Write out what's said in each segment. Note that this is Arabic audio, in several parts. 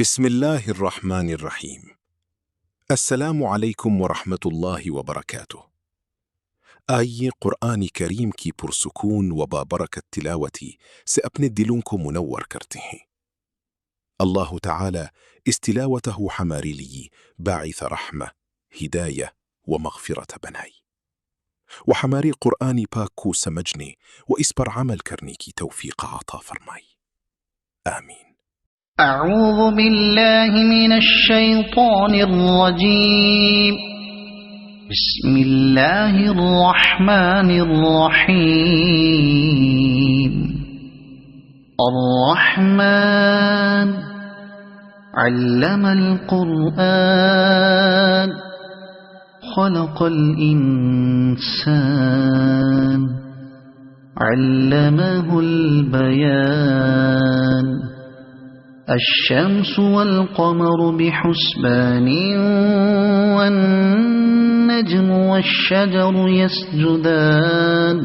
بسم الله الرحمن الرحيم. السلام عليكم ورحمة الله وبركاته. آي قرآن كريم كي برسكون وبابركة تلاوتي سأبند دلونكم منور كرته. الله تعالى استلاوته حماريلي باعث رحمة هداية ومغفرة بناي وحماري قرآني باكو سمجني وإسبر عمل كرنيكي توفيق عطا فرماي. آمين. أعوذ بالله من الشيطان الرجيم. بسم الله الرحمن الرحيم. الرحمن علم القرآن خلق الإنسان علمه البيان. الشمس والقمر بحسبان والنجم والشجر يسجدان.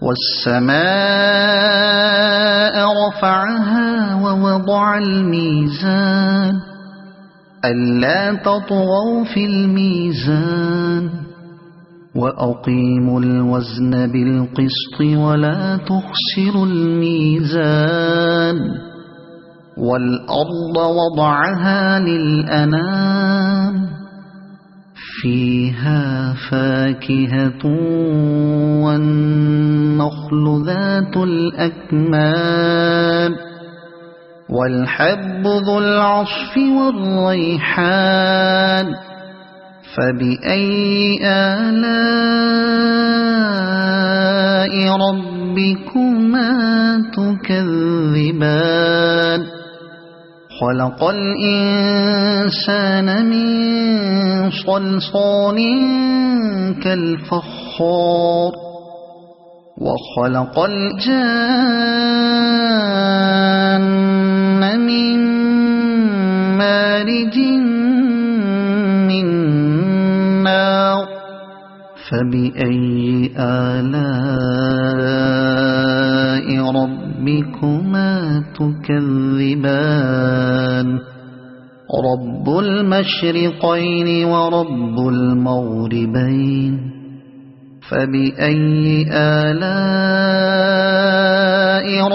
والسماء رفعها ووضع الميزان ألا تطغوا في الميزان وأقيموا الوزن بالقسط ولا تخسروا الميزان. والأرض وضعها للأنام فيها فاكهة والنخل ذات الأكمام والحب ذو العصف والريحان. فبأي آلاء ربكما تكذبان. خلق الإنسان من صلصال كالفخار وخلق الجان من مارج من نار. فبأي آلاء ربكما تكذبان. رب المشرقين ورب المغربين. فبأي آلاء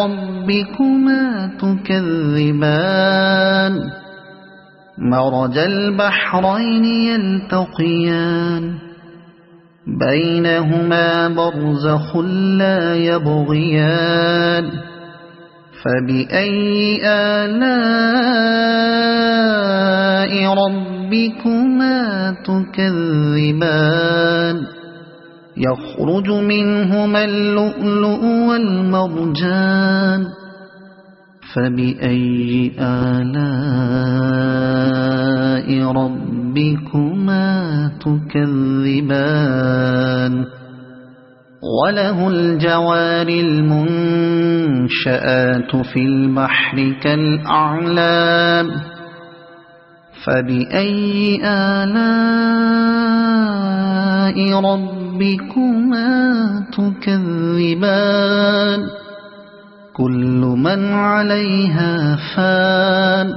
ربكما تكذبان. مرج البحرين يلتقيان بينهما برزخ لا يبغيان. فبأي آلاء ربكما تكذبان. يخرج منهما اللؤلؤ والمرجان. فبأي آلاء ربكما تكذبان. وله الجوار المنشآت في البحر كالأعلام. فبأي آلاء ربكما تكذبان. كل من عليها فان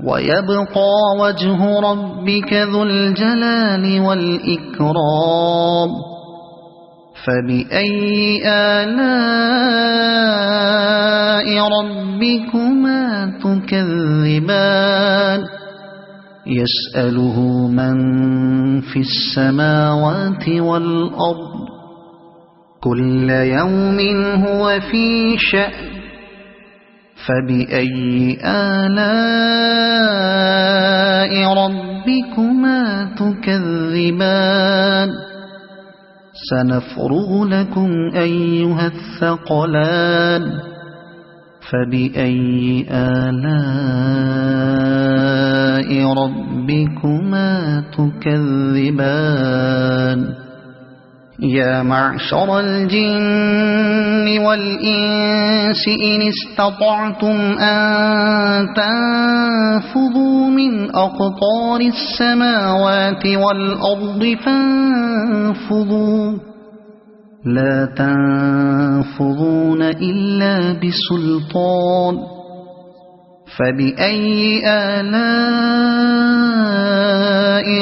ويبقى وجه ربك ذو الجلال والإكرام. فبأي آلاء ربكما تكذبان. يسأله من في السماوات والأرض كل يوم هو في شأن. فبأي آلاء ربكما تكذبان. سنفرغ لكم أيها الثقلان. فبأي آلاء ربكما تكذبان. يا معشر الجن والإنس إن استطعتم أن تنفذوا من أقطار السماوات والأرض فانفذوا لا تنفذون إلا بسلطان. فبأي آلاء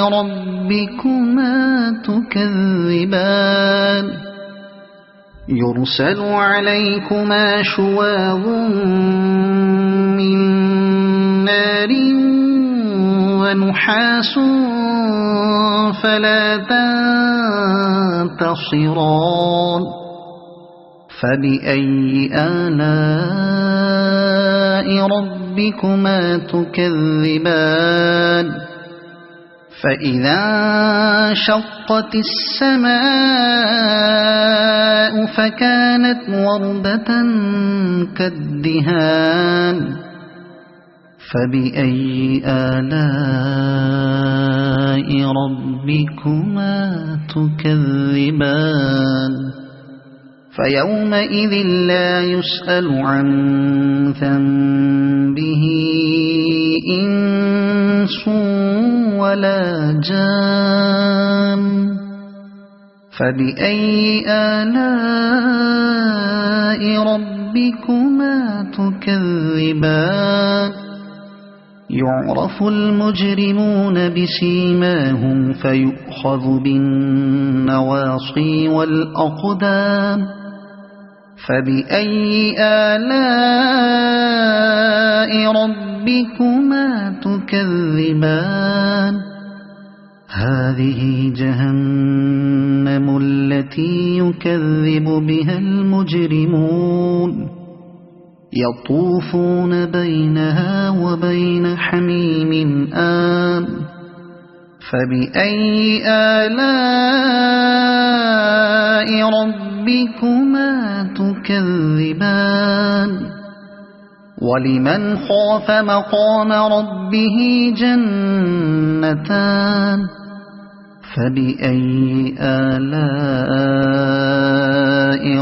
ربكما تكذبان يرسل عليكما شواظ من نار ونحاس فلا تنتصران فبأي آلاء ربكما تكذبان فإذا انشقت السماء فكانت وردة كالدهان فبأي آلاء ربكما تكذبان فيومئذ لا يسأل عن ذنبه إنس ولا جان فبأي آلاء ربكما تكذبان يعرف المجرمون بسيماهم فيؤخذ بالنواصي والأقدام فبأي آلاء ربكما تكذبان هذه جهنم التي يكذب بها المجرمون يطوفون بينها وبين حميم آن فبأي آلاء ربكما تكذبان ولمن خاف مقام ربه جنتان فبأي آلاء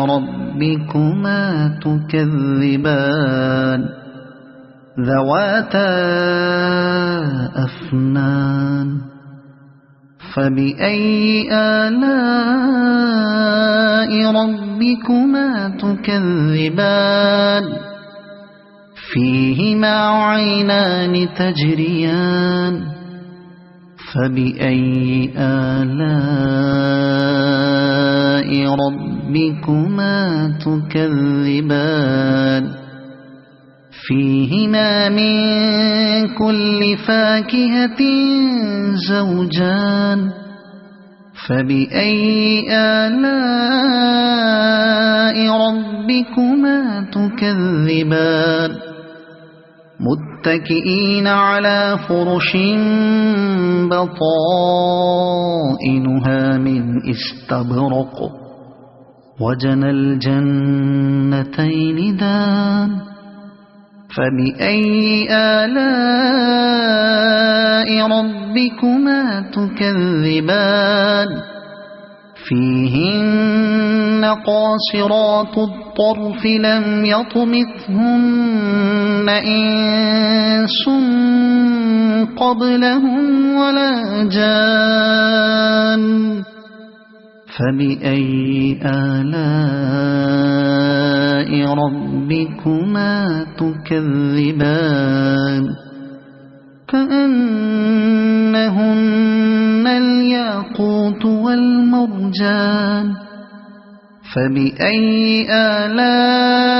ربكما تكذبان ذواتا أفنان فبأي آلاء ربكما تكذبان فيهما عينان تجريان فبأي آلاء ربكما تكذبان فيهما من كل فاكهة زوجان فبأي آلاء ربكما تكذبان متكئين على فرش بطائنها من استبرق وجنى الجنتين دان فبأي آلاء ربكما تكذبان فيهن قاصرات الطرف لم يطمثهن إنس قبلهم ولا جان فبأي آلاء ربكما تكذبان كأنهن الياقوت والمرجان فبأي آلاء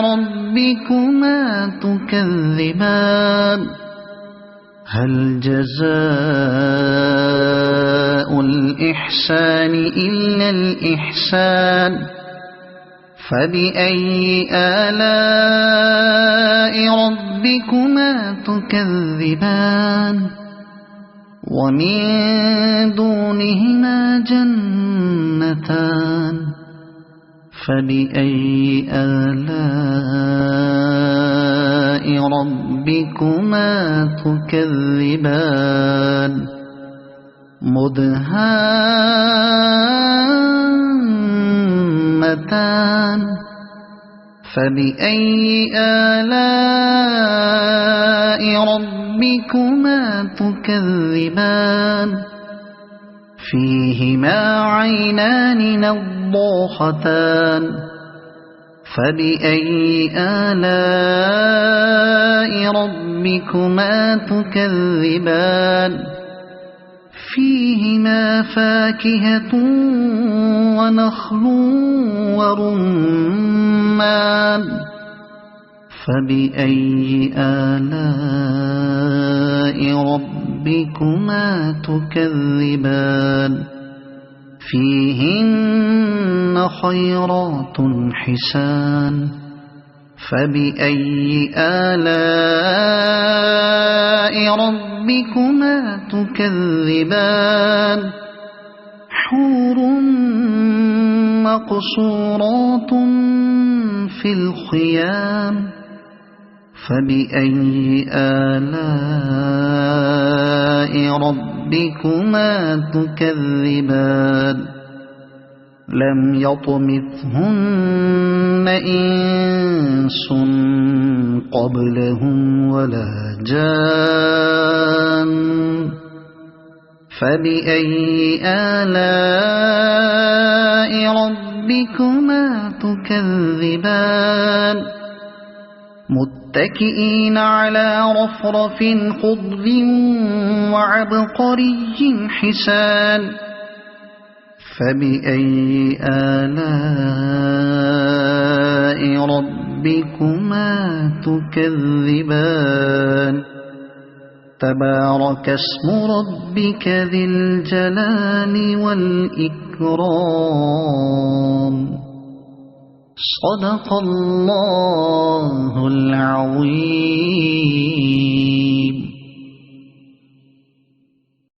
ربكما تكذبان هل جزاء الإحسان إلا الإحسان فبأي آلاء ربكما تكذبان ومن دونهما جنتان فبأي آلاء ربكما تكذبان مدهامتان فبأي آلاء ربكما تكذبان فيهما عينان نضاختان فبأي آلاء ربكما تكذبان فيهما فاكهة ونخل ورمان فبأي آلاء ربكما تكذبان فيهن خيرات حسان فبأي آلاء ربكما تكذبان حور مقصورات في الخيام فبأي آلاء ربكما تكذبان لم يطمثهن إنس قبلهم ولا جان فبأي آلاء ربكما تكذبان متكئين على رفرف خضر وعبقري حسان فبأي آلاء ربكما تكذبان تبارك اسم ربك ذي الجلال والإكرام صدق الله العظيم.